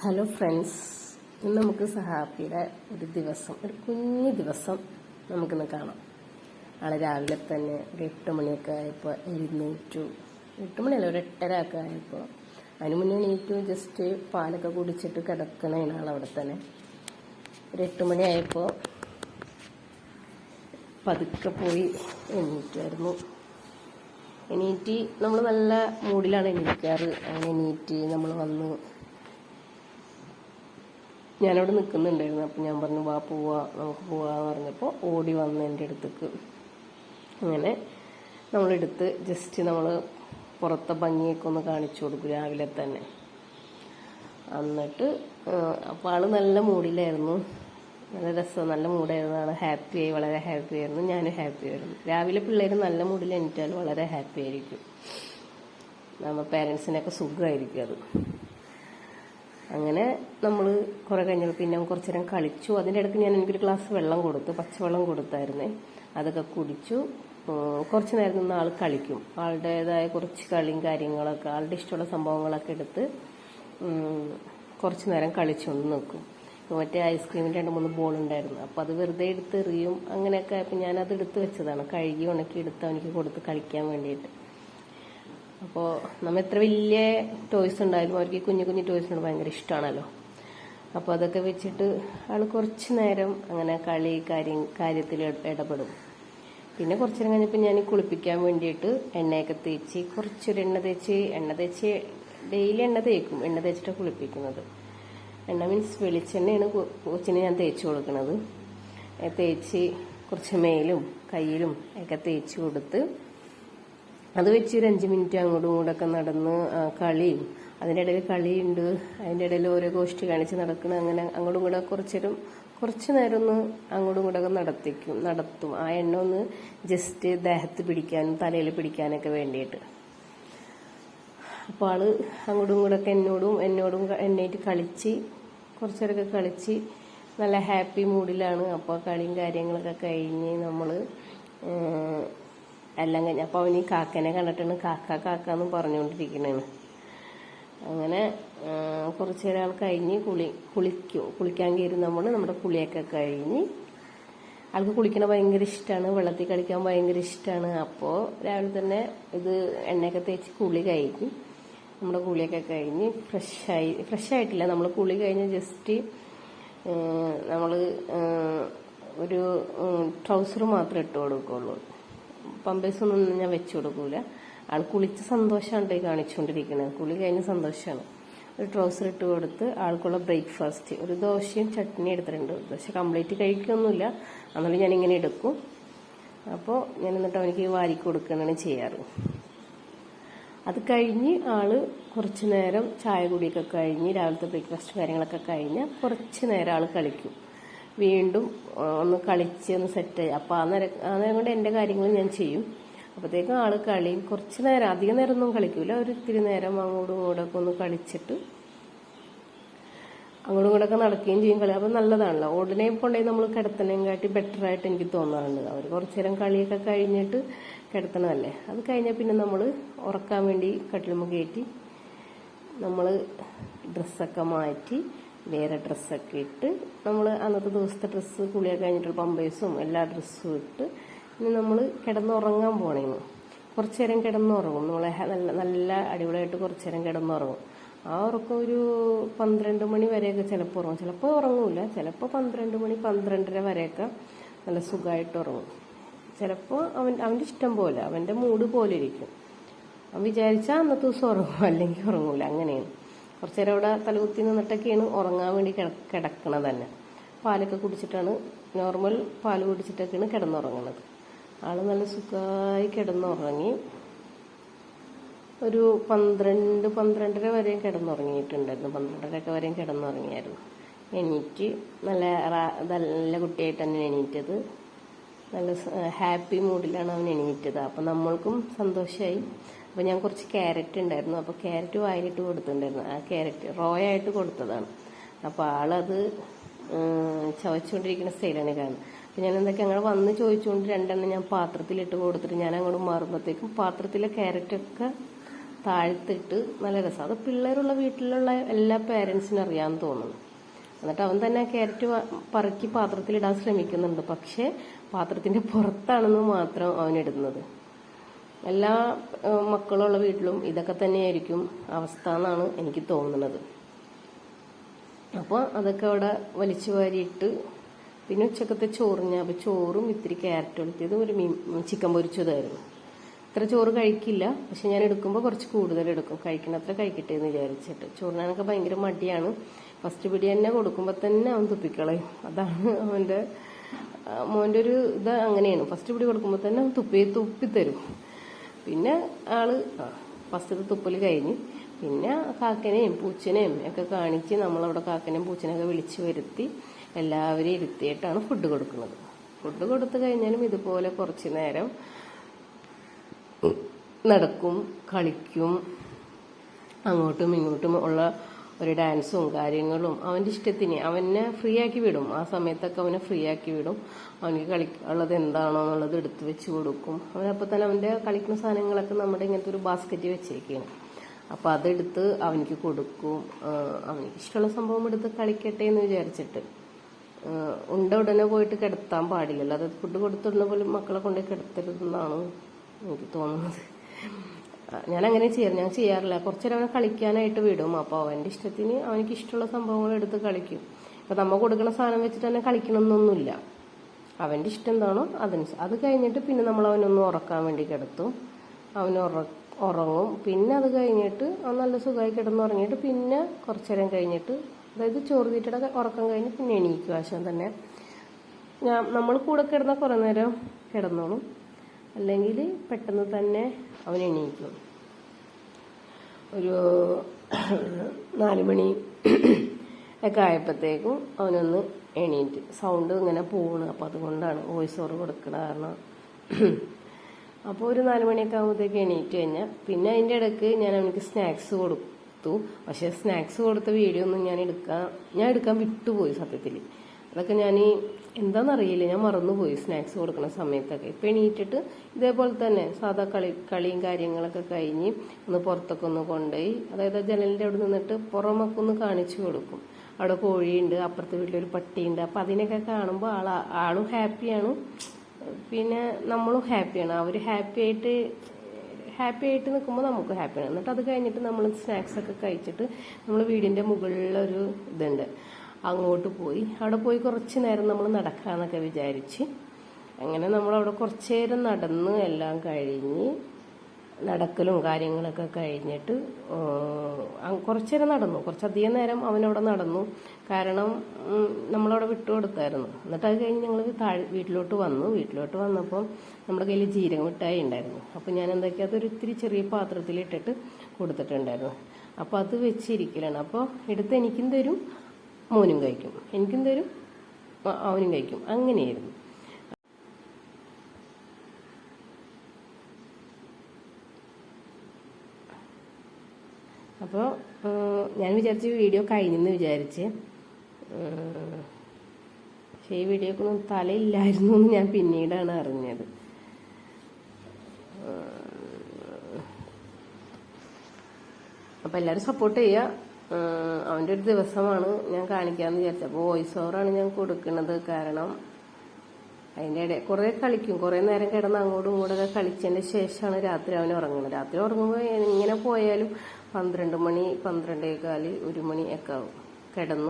Hello friends, ഇന്ന് നമുക്ക് സഹാപ്പിയുടെ ഒരു ദിവസം, ഒരു കുഞ്ഞു ദിവസം നമുക്കിന്ന് കാണാം. ആളെ രാവിലെ തന്നെ ഒരു 8 മണിയൊക്കെ ആയപ്പോൾ എഴുന്നേറ്റു. 8 മണിയല്ല, ഒരു 8:30 ഒക്കെ ആയപ്പോൾ. അതിന് മുന്നേ എണീറ്റു. ജസ്റ്റ് പാലൊക്കെ കുടിച്ചിട്ട് കിടക്കണേണ് ആളവിടെ തന്നെ. ഒരു 8 മണി ആയപ്പോൾ പതുക്കെ പോയി എണീറ്റായിരുന്നു. എണീറ്റ് നമ്മൾ നല്ല മൂഡിലാണ് എണീക്കാറ്. അങ്ങനെ എണീറ്റ് നമ്മൾ വന്നു. ഞാനവിടെ നിൽക്കുന്നുണ്ടായിരുന്നു. അപ്പം ഞാൻ പറഞ്ഞു, വാ പോവാ, നമുക്ക് പോവാന്ന് പറഞ്ഞപ്പോൾ ഓടി വന്ന് എൻ്റെ അടുത്തേക്ക്. അങ്ങനെ നമ്മളെടുത്ത് ജസ്റ്റ് നമ്മൾ പുറത്തെ ഭംഗിയൊക്കെ ഒന്ന് കാണിച്ചു കൊടുക്കും രാവിലെ തന്നെ. എന്നിട്ട് അപ്പോൾ ആൾ നല്ല മൂഡിലായിരുന്നു, നല്ല രസം, നല്ല മൂഡായിരുന്നു. ആൾ ഹാപ്പിയായി, വളരെ ഹാപ്പി ആയിരുന്നു. ഞാനും ഹാപ്പി ആയിരുന്നു. രാവിലെ പിള്ളേർ നല്ല മൂഡിൽ എണീറ്റാൽ വളരെ ഹാപ്പി ആയിരിക്കും. നമ്മൾ പേരൻസിനൊക്കെ സുഖമായിരിക്കും അത്. അങ്ങനെ നമ്മൾ കുറേ കഴിഞ്ഞപ്പോൾ പിന്നെ കുറച്ച് നേരം കളിച്ചു. അതിൻ്റെ ഇടയ്ക്ക് എനിക്കൊരു ഗ്ലാസ് വെള്ളം കൊടുത്തു, പച്ചവെള്ളം കൊടുത്തായിരുന്നേ. അതൊക്കെ കുടിച്ചു. കുറച്ച് നേരം നിന്ന് ആൾ കളിക്കും. ആളുടേതായ കുറച്ച് കളിയും കാര്യങ്ങളൊക്കെ, ആളുടെ ഇഷ്ടമുള്ള സംഭവങ്ങളൊക്കെ എടുത്ത് കുറച്ച് നേരം കളിച്ചുകൊണ്ട് നിൽക്കും. മറ്റേ ഐസ്ക്രീമിൻ്റെ 2-3 ബോൾ ഉണ്ടായിരുന്നു. അപ്പോൾ അത് വെറുതെ എടുത്ത് എറിയും. അങ്ങനെയൊക്കെ ആയപ്പോൾ ഞാനത് എടുത്ത് വെച്ചതാണ്, കഴുകി ഉണക്കി എടുത്ത് അവനിക്ക് കൊടുത്ത് കളിക്കാൻ വേണ്ടിയിട്ട്. അപ്പോൾ നമ്മൾ എത്ര വലിയ ടോയ്സ് ഉണ്ടായാലും അവർക്ക് കുഞ്ഞു കുഞ്ഞു ടോയ്സിനോട് ഭയങ്കര ഇഷ്ടമാണല്ലോ. അപ്പോൾ അതൊക്കെ വെച്ചിട്ട് ആൾ കുറച്ച് നേരം അങ്ങനെ കാര്യത്തിൽ ഇടപെടും. പിന്നെ കുറച്ച് നേരം കഴിഞ്ഞപ്പോൾ ഞാൻ കുളിപ്പിക്കാൻ വേണ്ടിയിട്ട് എണ്ണയൊക്കെ തേച്ച്, കുറച്ചൊരു എണ്ണ തേച്ച് ഡെയിലി എണ്ണ തേക്കും. എണ്ണ തേച്ചിട്ടാണ് കുളിപ്പിക്കുന്നത്. എണ്ണ മീൻസ് വെളിച്ചെണ്ണയാണ് കൊച്ചിന് ഞാൻ തേച്ച് കൊടുക്കുന്നത്. തേച്ച് കുറച്ച് മേലും കയ്യിലും ഒക്കെ തേച്ച് കൊടുത്ത് അത് വെച്ച് ഒരു 5 മിനിറ്റ് അങ്ങോട്ടും ഇങ്ങോട്ടൊക്കെ നടന്ന് കളിയും, അതിൻ്റെ ഇടയിൽ കളിയുണ്ട്, അതിൻ്റെ ഇടയിൽ ഓരോ ഗോഷ്ഠി കാണിച്ച് നടക്കണം. അങ്ങനെ അങ്ങോട്ടും ഇങ്ങോട്ട് കുറച്ച് നേരം ഒന്ന് അങ്ങോട്ടും ഇങ്ങോട്ടൊക്കെ നടത്തും. ആ എണ്ണ ഒന്ന് ജസ്റ്റ് ദേഹത്ത് പിടിക്കാനും തലയിൽ പിടിക്കാനൊക്കെ വേണ്ടിയിട്ട്. അപ്പോൾ ആള് അങ്ങോട്ടും ഇങ്ങോട്ടൊക്കെ എന്നോടും എണ്ണയിട്ട് കളിച്ച് കുറച്ചേരൊക്കെ കളിച്ച് നല്ല ഹാപ്പി മൂഡിലാണ്. അപ്പോൾ കളിയും കാര്യങ്ങളൊക്കെ കഴിഞ്ഞ് നമ്മൾ എല്ലാം കഴിഞ്ഞ് അപ്പോൾ അവന് കാക്കനെ കണ്ടിട്ടാണ് കാക്കാന്നും പറഞ്ഞുകൊണ്ടിരിക്കണേണ്. അങ്ങനെ കുറച്ച് നേരം ആൾ കഴിഞ്ഞ് കുളിക്കാൻ കയറി. നമ്മുടെ കുളിയൊക്കെ കഴിഞ്ഞ് ആൾക്ക് കുളിക്കണ ഭയങ്കര ഇഷ്ടമാണ്, വെള്ളത്തിൽ കളിക്കാൻ ഭയങ്കര ഇഷ്ടമാണ്. അപ്പോൾ രാവിലെ തന്നെ ഇത് എണ്ണയൊക്കെ തേച്ച് കുളി കഴിഞ്ഞ് നമ്മുടെ കുളിയൊക്കെ കഴിഞ്ഞ് ഫ്രഷായിട്ടില്ല. നമ്മൾ കുളി കഴിഞ്ഞ് ജസ്റ്റ് നമ്മൾ ഒരു ട്രൗസർ മാത്രമേ ഇട്ട് കൊടുക്കുള്ളൂ. പമ്പേഴ്സൊന്നും ഞാൻ വെച്ച് കൊടുക്കൂല. ആൾ കുളിച്ച് സന്തോഷമാണ് കാണിച്ചുകൊണ്ടിരിക്കുന്നത്. കുളി കഴിഞ്ഞ് സന്തോഷമാണ്. ഒരു ട്രൗസർ ഇട്ട് കൊടുത്ത് ആൾക്കുള്ള ബ്രേക്ക്ഫാസ്റ്റ് ഒരു ദോശയും ചട്നി എടുത്തിട്ടുണ്ട്. ദോശ കംപ്ലീറ്റ് കഴിക്കൊന്നുമില്ല, എന്നാലും ഞാനിങ്ങനെ എടുക്കും. അപ്പോൾ ഞാൻ എന്നിട്ട് അവനിക്ക് വാരി കൊടുക്കുകയാണ് ചെയ്യാറ്. അത് കഴിഞ്ഞ് ആള് കുറച്ച് നേരം ചായ കുടിയൊക്കെ കഴിഞ്ഞ് രാവിലത്തെ ബ്രേക്ക്ഫാസ്റ്റ് കാര്യങ്ങളൊക്കെ കഴിഞ്ഞ് കുറച്ച് നേരം ആൾ കളിക്കും. വീണ്ടും ഒന്ന് കളിച്ച് ഒന്ന് സെറ്റായി. അപ്പോൾ ആ നേരം കൊണ്ട് എൻ്റെ കാര്യങ്ങൾ ഞാൻ ചെയ്യും. അപ്പോഴത്തേക്കും ആൾ കളിയും. കുറച്ച് നേരം, അധികം നേരമൊന്നും കളിക്കൂല, ഒരു ഇത്തിരി നേരം അങ്ങോട്ടും ഇങ്ങോട്ടൊക്കെ ഒന്ന് കളിച്ചിട്ട് അങ്ങോട്ടും ഇങ്ങോട്ടൊക്കെ നടക്കുകയും ചെയ്യും. കളി അപ്പോൾ നല്ലതാണല്ലോ. ഉടനെ കൊണ്ടുപോയി നമ്മൾ കിടത്തണേയും കാട്ടി ബെറ്ററായിട്ട് എനിക്ക് തോന്നാറുണ്ട്. അവർ കുറച്ച് നേരം കളിയൊക്കെ കഴിഞ്ഞിട്ട് കിടത്തണമല്ലേ. അത് കഴിഞ്ഞാൽ പിന്നെ നമ്മൾ ഉറക്കാൻ വേണ്ടി കട്ടിലുമ്മ കയറ്റി നമ്മൾ ഡ്രസ്സൊക്കെ മാറ്റി വേറെ ഡ്രസ്സൊക്കെ ഇട്ട് നമ്മൾ അന്നത്തെ ദിവസത്തെ ഡ്രസ്സ് കുളിയൊക്കെ കഴിഞ്ഞിട്ടുള്ള പമ്പേഴ്സും എല്ലാ ഡ്രസ്സും ഇട്ട് ഇനി നമ്മൾ കിടന്നുറങ്ങാൻ പോണേന്ന്. കുറച്ച് നേരം കിടന്നുറങ്ങും. നമ്മളെ നല്ല അടിപൊളിയായിട്ട് കുറച്ച് നേരം കിടന്നുറങ്ങും. ആ ഉറക്കം ഒരു 12 മണി വരെയൊക്കെ ചിലപ്പോൾ ഉറങ്ങും. ചിലപ്പോൾ ഉറങ്ങൂല, ചിലപ്പോൾ 12 മണി 12:30 വരെയൊക്കെ നല്ല സുഖമായിട്ട് ഉറങ്ങും. ചിലപ്പോൾ അവൻ്റെ ഇഷ്ടം പോലെ, അവൻ്റെ മൂഡ് പോലെ ഇരിക്കും. അവൻ വിചാരിച്ചാൽ അന്നത്തെ ദിവസം ഉറങ്ങും, അല്ലെങ്കിൽ ഉറങ്ങൂല. അങ്ങനെയാണ്. കുറച്ച് നേരം അവിടെ തലകുത്തി നിന്നിട്ടൊക്കെയാണ് ഉറങ്ങാൻ വേണ്ടി കിടക്കണത് തന്നെ. പാലൊക്കെ കുടിച്ചിട്ടാണ്, നോർമൽ പാൽ കുടിച്ചിട്ടൊക്കെയാണ് കിടന്നുറങ്ങുന്നത്. ആൾ നല്ല സുഖമായി കിടന്നുറങ്ങി. ഒരു 12-12:30 വരെയും കിടന്നുറങ്ങിയിട്ടുണ്ടായിരുന്നു. 12:30 വരെയും കിടന്നുറങ്ങിയായിരുന്നു. എണീറ്റ് നല്ല കുട്ടിയായിട്ട് തന്നെ എണീറ്റത്. നല്ല ഹാപ്പി മൂഡിലാണ് അവൻ എണീറ്റത്. അപ്പം നമ്മൾക്കും സന്തോഷമായി. അപ്പോൾ ഞാൻ കുറച്ച് ക്യാരറ്റ് ഉണ്ടായിരുന്നു, അപ്പോൾ ക്യാരറ്റ് വായിലിട്ട് കൊടുത്തിട്ടുണ്ടായിരുന്നു. ആ ക്യാരറ്റ് റോയായിട്ട് കൊടുത്തതാണ്. അപ്പോൾ ആളത് ചവച്ചുകൊണ്ടിരിക്കുന്ന സ്റ്റൈലാണ് കാണുന്നത്. അപ്പോൾ ഞാൻ എന്തൊക്കെ അങ്ങനെ വന്ന് ചോദിച്ചുകൊണ്ട് 2 എണ്ണം ഞാൻ പാത്രത്തിലിട്ട് കൊടുത്തിട്ട് ഞാൻ അങ്ങോട്ട് മാറുമ്പോഴത്തേക്കും പാത്രത്തിലെ ക്യാരറ്റൊക്കെ താഴ്ത്തിട്ട് നല്ല രസം. അത് പിള്ളേരുള്ള വീട്ടിലുള്ള എല്ലാ പേരൻസിനും അറിയാമെന്ന് തോന്നുന്നു. എന്നിട്ട് അവൻ തന്നെ ക്യാരറ്റ് പറക്കി പാത്രത്തിലിടാൻ ശ്രമിക്കുന്നുണ്ട്. പക്ഷേ പാത്രത്തിന്റെ പുറത്താണെന്ന് മാത്രം അവനിടുന്നത്. എല്ലാ മക്കളുള്ള വീട്ടിലും ഇതൊക്കെ തന്നെയായിരിക്കും അവസ്ഥ എന്നാണ് എനിക്ക് തോന്നുന്നത്. അപ്പോൾ അതൊക്കെ അവിടെ വലിച്ചു വാരിയിട്ട് പിന്നെ ഉച്ചക്കത്തെ ചോറിന് അപ്പോൾ ചോറും ഇത്തിരി ക്യാരറ്റ് ഒളിത്തിയതും ഒരു ചിക്കൻ പൊരിച്ചതായിരുന്നു. ഇത്ര ചോറ് കഴിക്കില്ല, പക്ഷെ ഞാൻ എടുക്കുമ്പോൾ കുറച്ച് കൂടുതൽ എടുക്കും, കഴിക്കണത്ര കഴിക്കട്ടെ എന്ന് വിചാരിച്ചിട്ട്. ചോറിനൊക്കെ ഭയങ്കര മടിയാണ്. ഫസ്റ്റ് പിടി തന്നെ കൊടുക്കുമ്പോൾ തന്നെ അവൻ തുപ്പിക്കളയും. അതാണ് മോൻ്റെ ഒരു ഇത് അങ്ങനെയാണ്. ഫസ്റ്റ് പിടി കൊടുക്കുമ്പോൾ തന്നെ അവൻ തുപ്പിത്തരും. പിന്നെ ആള് ഫസ്റ്റത്തെ തുപ്പൽ കഴിഞ്ഞ് പിന്നെ കാക്കനെയും പൂച്ചനെയും ഒക്കെ കാണിച്ച് നമ്മളവിടെ കാക്കനെയും പൂച്ചനെയൊക്കെ വിളിച്ചു വരുത്തി എല്ലാവരെയും ഇരുത്തിയിട്ടാണ് ഫുഡ് കൊടുക്കുന്നത്. ഫുഡ് കൊടുത്തു കഴിഞ്ഞാലും ഇതുപോലെ കുറച്ച് നേരം നടക്കും, കളിക്കും, അങ്ങോട്ടും ഇങ്ങോട്ടും ഉള്ള ഒരു ഡാൻസും കാര്യങ്ങളും അവൻ്റെ ഇഷ്ടത്തിന് അവനെ ഫ്രീ ആക്കി വിടും. ആ സമയത്തൊക്കെ അവനെ ഫ്രീ ആക്കി വിടും. അവനിക്ക് കളിക്കാനുള്ളത് എന്താണോ എന്നുള്ളത് എടുത്തു വെച്ച് കൊടുക്കും. അവനപ്പോൾ തന്നെ അവൻ്റെ കളിക്കുന്ന സാധനങ്ങളൊക്കെ നമ്മുടെ ഇങ്ങനത്തെ ഒരു ബാസ്ക്കറ്റ് വെച്ചേക്കാണ്. അപ്പോൾ അതെടുത്ത് അവനിക്ക് കൊടുക്കും. അവനിക്ക് ഇഷ്ടമുള്ള സംഭവം എടുത്ത് കളിക്കട്ടെ എന്ന് വിചാരിച്ചിട്ട്. ഉടനെ പോയിട്ട് കിടത്താൻ പാടില്ലല്ലോ. അത് ഫുഡ് കൊടുത്തിടുന്ന പോലും മക്കളെ കൊണ്ട് കിടത്തരുതെന്നാണ് എനിക്ക് തോന്നുന്നത്. ഞാൻ അങ്ങനെ ഞാൻ ചെയ്യാറില്ല. കുറച്ചേരം അവനെ കളിക്കാനായിട്ട് വിടും. അപ്പോൾ അവൻ്റെ ഇഷ്ടത്തിന് അവനിക്ക് ഇഷ്ടമുള്ള സംഭവങ്ങൾ എടുത്ത് കളിക്കും. ഇപ്പം നമ്മൾ കൊടുക്കുന്ന സാധനം വെച്ചിട്ട് തന്നെ കളിക്കണമെന്നൊന്നുമില്ല. അവൻ്റെ ഇഷ്ടം എന്താണോ അത് കഴിഞ്ഞിട്ട് പിന്നെ നമ്മൾ അവനൊന്ന് ഉറക്കാൻ വേണ്ടി കിടത്തും. ഉറങ്ങും. പിന്നെ അത് കഴിഞ്ഞിട്ട് അവൻ നല്ല സുഖമായി കിടന്നുറങ്ങിയിട്ട് പിന്നെ കുറച്ചേരം കഴിഞ്ഞിട്ട്, അതായത് ചോറ് തീറ്റയുടെ ഉറക്കം കഴിഞ്ഞ് പിന്നെ എണീക്കും. ആശം തന്നെ നമ്മൾ കൂടെ കിടന്നാൽ കുറേ നേരം കിടന്നോളും, അല്ലെങ്കിൽ പെട്ടെന്ന് തന്നെ അവൻ എണീക്കും. ഒരു 4 മണി ഒക്കെ ആയപ്പോഴത്തേക്കും അവനൊന്ന് എണീറ്റ്. സൗണ്ട് ഇങ്ങനെ പോകണം. അപ്പോൾ അതുകൊണ്ടാണ് വോയിസ് ഓവർ കൊടുക്കണ കാരണം. അപ്പോൾ ഒരു 4 മണിയൊക്കെ ആകുമ്പോഴത്തേക്ക് എണീറ്റ് കഴിഞ്ഞാൽ പിന്നെ അതിൻ്റെ ഇടയ്ക്ക് ഞാൻ അവനക്ക് സ്നാക്സ് കൊടുത്തു. പക്ഷേ സ്നാക്സ് കൊടുത്ത വീഡിയോ ഒന്നും ഞാൻ എടുക്കാൻ വിട്ടുപോയി സത്യത്തിൽ. അതൊക്കെ ഞാൻ എന്താണെന്നറിയില്ല, ഞാൻ മറന്നുപോയി സ്നാക്സ് കൊടുക്കുന്ന സമയത്തൊക്കെ. ഇപ്പം എണീറ്റിട്ട് ഇതേപോലെ തന്നെ സാധാ കളിയും കാര്യങ്ങളൊക്കെ കഴിഞ്ഞ് ഒന്ന് പുറത്തൊക്കെ ഒന്ന് കൊണ്ടുപോയി, അതായത് ജനലിൻ്റെ അവിടെ നിന്നിട്ട് പുറമൊക്കെ ഒന്ന് കാണിച്ചു കൊടുക്കും. അവിടെ കോഴിയുണ്ട്, അപ്പുറത്തെ വീട്ടിലൊരു പട്ടിയുണ്ട്. അപ്പം അതിനൊക്കെ കാണുമ്പോൾ ആളും ഹാപ്പിയാണ്, പിന്നെ നമ്മളും ഹാപ്പിയാണ്. അവർ ഹാപ്പി ആയിട്ട് നിൽക്കുമ്പോൾ നമുക്ക് ഹാപ്പിയാണ്. എന്നിട്ട് അത് കഴിഞ്ഞിട്ട് നമ്മൾ സ്നാക്സൊക്കെ കഴിച്ചിട്ട് നമ്മൾ വീടിൻ്റെ മുകളിലൊരു ഇതുണ്ട്, അങ്ങോട്ട് പോയി അവിടെ പോയി കുറച്ച് നേരം നമ്മൾ നടക്കാമെന്നൊക്കെ വിചാരിച്ച് അങ്ങനെ നമ്മളവിടെ കുറച്ച് നേരം നടന്ന് എല്ലാം കഴിഞ്ഞ് നടക്കലും കാര്യങ്ങളൊക്കെ കഴിഞ്ഞിട്ട് കുറച്ച് നേരം നടന്നു. കുറച്ചധികം നേരം അവനവിടെ നടന്നു. കാരണം നമ്മളവിടെ വിട്ടുകൊടുത്തായിരുന്നു. എന്നിട്ട് അത് കഴിഞ്ഞ് ഞങ്ങൾ വീട്ടിലോട്ട് വന്നപ്പോൾ നമ്മുടെ കയ്യിൽ ജീരക മിഠായി ഉണ്ടായിരുന്നു. അപ്പോൾ ഞാൻ എന്തൊക്കെയാ അതൊരു ഇത്തിരി ചെറിയ പാത്രത്തിലിട്ടിട്ട് കൊടുത്തിട്ടുണ്ടായിരുന്നു. അപ്പോൾ അത് വെച്ചിരിക്കലാണ്. അപ്പോൾ എടുത്ത് എനിക്കും തരും, മോനും കഴിക്കും, എനിക്കും തരും, അവനും കഴിക്കും. അങ്ങനെയായിരുന്നു. അപ്പോൾ ഞാൻ വിചാരിച്ച് വീഡിയോ കഴിഞ്ഞെന്ന് വിചാരിച്ച്, പക്ഷേ ഈ വീഡിയോക്കൊന്നും തലയില്ലായിരുന്നു എന്ന് ഞാൻ പിന്നീടാണ് അറിഞ്ഞത്. അപ്പോൾ എല്ലാവരും സപ്പോർട്ട് ചെയ്യുക. അവൻ്റെ ഒരു ദിവസമാണ് ഞാൻ കാണിക്കാമെന്ന് വിചാരിച്ചത്. അപ്പോൾ വോയിസ് ഓവറാണ് ഞാൻ കൊടുക്കുന്നത്. കാരണം അതിൻ്റെ ഇടയിൽ കുറേ കളിക്കും, കുറേ നേരം കിടന്ന് അങ്ങോട്ടും ഇങ്ങോട്ടൊക്കെ കളിച്ചതിൻ്റെ ശേഷമാണ് രാത്രി അവൻ ഉറങ്ങുന്നത്. രാത്രി ഉറങ്ങുമ്പോൾ എങ്ങനെ പോയാലും 12 മണി, 12:15, 1 മണി ഒക്കെ ആവും കിടന്നു.